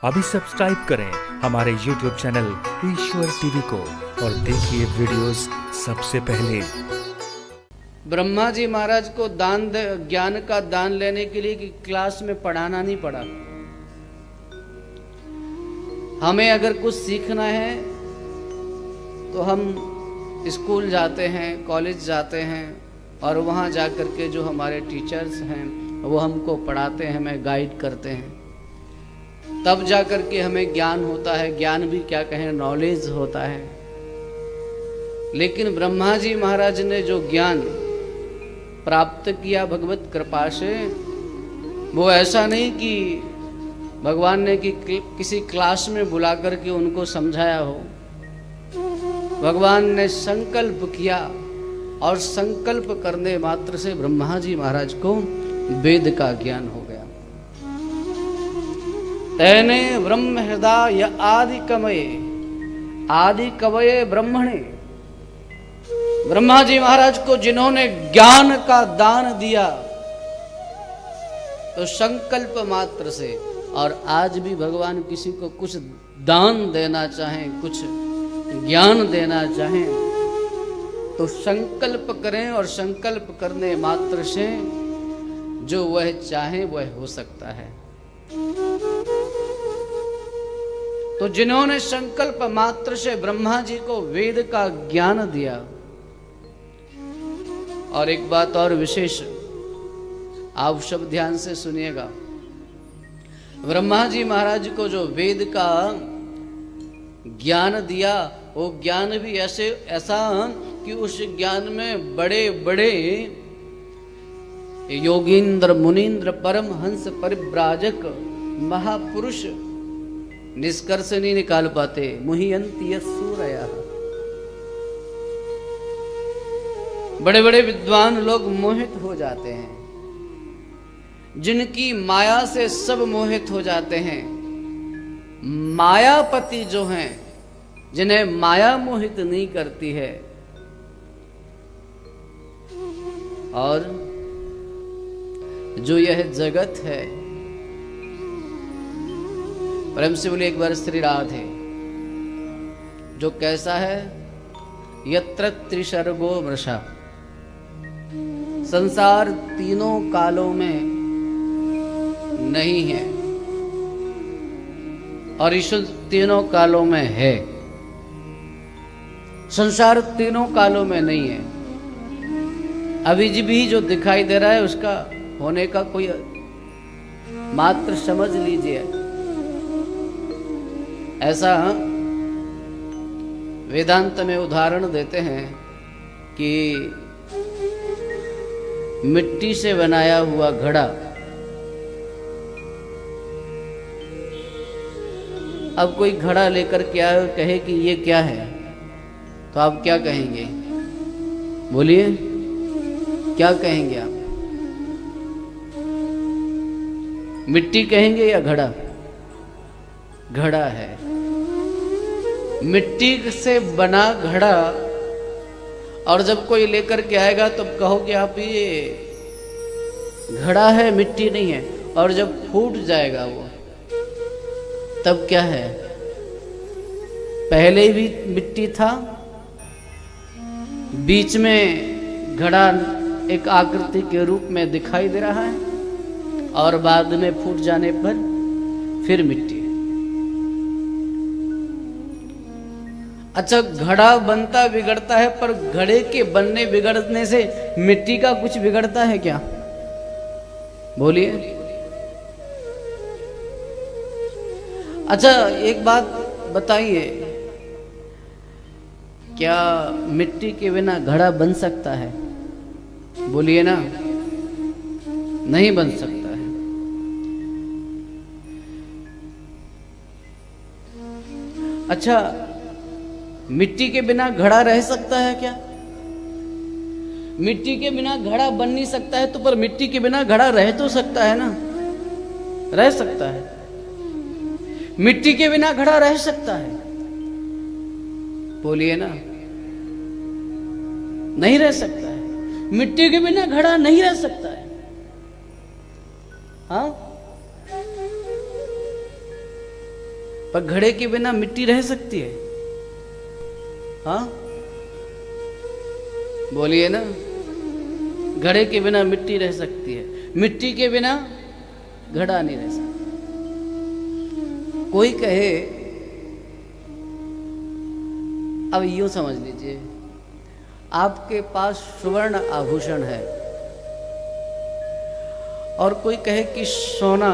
अभी सब्सक्राइब करें हमारे YouTube चैनल ईश्वर टीवी को और देखिए वीडियोस सबसे पहले। ब्रह्मा जी महाराज को ज्ञान का दान लेने के लिए कि क्लास में पढ़ाना नहीं पड़ा। हमें अगर कुछ सीखना है तो हम स्कूल जाते हैं, कॉलेज जाते हैं और वहाँ जा कर के जो हमारे टीचर्स हैं वो हमको पढ़ाते हैं, हमें गाइड करते हैं, तब जा कर के हमें ज्ञान होता है। ज्ञान भी क्या कहें, नॉलेज होता है। लेकिन ब्रह्मा जी महाराज ने जो ज्ञान प्राप्त किया भगवत कृपा से, वो ऐसा नहीं कि भगवान ने कि किसी क्लास में बुला करके उनको समझाया हो। भगवान ने संकल्प किया और संकल्प करने मात्र से ब्रह्मा जी महाराज को वेद का ज्ञान हो गया। तेने ब्रह्म हृदय आदि कवये ब्रह्मणे। ब्रह्मा जी महाराज को जिन्होंने ज्ञान का दान दिया तो संकल्प मात्र से, और आज भी भगवान किसी को कुछ दान देना चाहें, कुछ ज्ञान देना चाहें तो संकल्प करें और संकल्प करने मात्र से जो वह चाहे वह हो सकता है। तो जिन्होंने संकल्प मात्र से ब्रह्मा जी को वेद का ज्ञान दिया। और एक बात और विशेष, आप सब ध्यान से सुनिएगा। ब्रह्मा जी महाराज को जो वेद का ज्ञान दिया, वो ज्ञान भी ऐसा कि उस ज्ञान में बड़े बड़े योगींद्र मुनींद्र परम हंस परिव्राजक महापुरुष निष्कर्ष नहीं निकाल पाते। मुह्यन्ति यस्सूरयः। बड़े बड़े विद्वान लोग मोहित हो जाते हैं, जिनकी माया से सब मोहित हो जाते हैं। मायापति जो हैं, जिन्हें माया मोहित नहीं करती है, और जो यह जगत है, प्रेम से बोलिए एक बार श्री राधे। जो कैसा है, यत्र त्रिसर्गो मृषा। संसार तीनों कालों में नहीं है और ईश्वर तीनों कालों में है। संसार तीनों कालों में नहीं है। अभी भी जो दिखाई दे रहा है उसका होने का कोई मात्र समझ लीजिए। ऐसा वेदांत में उदाहरण देते हैं कि मिट्टी से बनाया हुआ घड़ा, अब कोई घड़ा लेकर क्या कहे कि ये क्या है, तो आप क्या कहेंगे? बोलिए, क्या कहेंगे आप? मिट्टी कहेंगे या घड़ा? घड़ा है। मिट्टी से बना घड़ा, और जब कोई लेकर के आएगा तब तो कहोगे आप ये घड़ा है, मिट्टी नहीं है। और जब फूट जाएगा वो, तब क्या है? पहले भी मिट्टी था, बीच में घड़ा एक आकृति के रूप में दिखाई दे रहा है, और बाद में फूट जाने पर फिर मिट्टी। अच्छा, घड़ा बनता बिगड़ता है, पर घड़े के बनने बिगड़ने से मिट्टी का कुछ बिगड़ता है क्या? बोलिए। अच्छा, एक बात बताइए, क्या मिट्टी के बिना घड़ा बन सकता है? बोलिए ना, नहीं बन सकता है। अच्छा, मिट्टी के बिना घड़ा रह सकता है क्या? मिट्टी के बिना घड़ा बन नहीं सकता है, तो पर मिट्टी के बिना घड़ा रह तो सकता है ना? रह सकता है। मिट्टी के बिना घड़ा रह सकता है? बोलिए ना, नहीं रह सकता है। मिट्टी के बिना घड़ा नहीं रह सकता है। हाँ, पर घड़े के बिना मिट्टी रह सकती है? हाँ बोलिए ना। घड़े के बिना मिट्टी रह सकती है, मिट्टी के बिना घड़ा नहीं रह सकता। कोई कहे, अब यूं समझ लीजिए, आपके पास सुवर्ण आभूषण है और कोई कहे कि सोना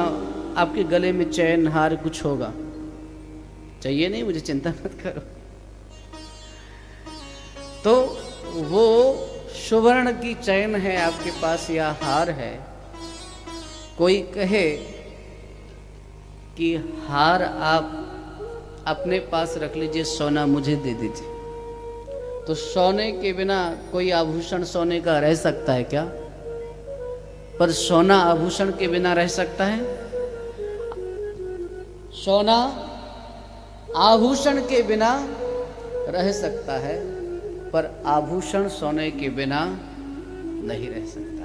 आपके गले में चैन हार कुछ होगा, चाहिए नहीं मुझे, चिंता मत करो। तो वो सुवर्ण की चैन है आपके पास या हार है, कोई कहे कि हार आप अपने पास रख लीजिए, सोना मुझे दे दीजिए, तो सोने के बिना कोई आभूषण सोने का रह सकता है क्या? पर सोना आभूषण के बिना रह सकता है? सोना आभूषण के बिना रह सकता है, पर आभूषण सोने के बिना नहीं रह सकता।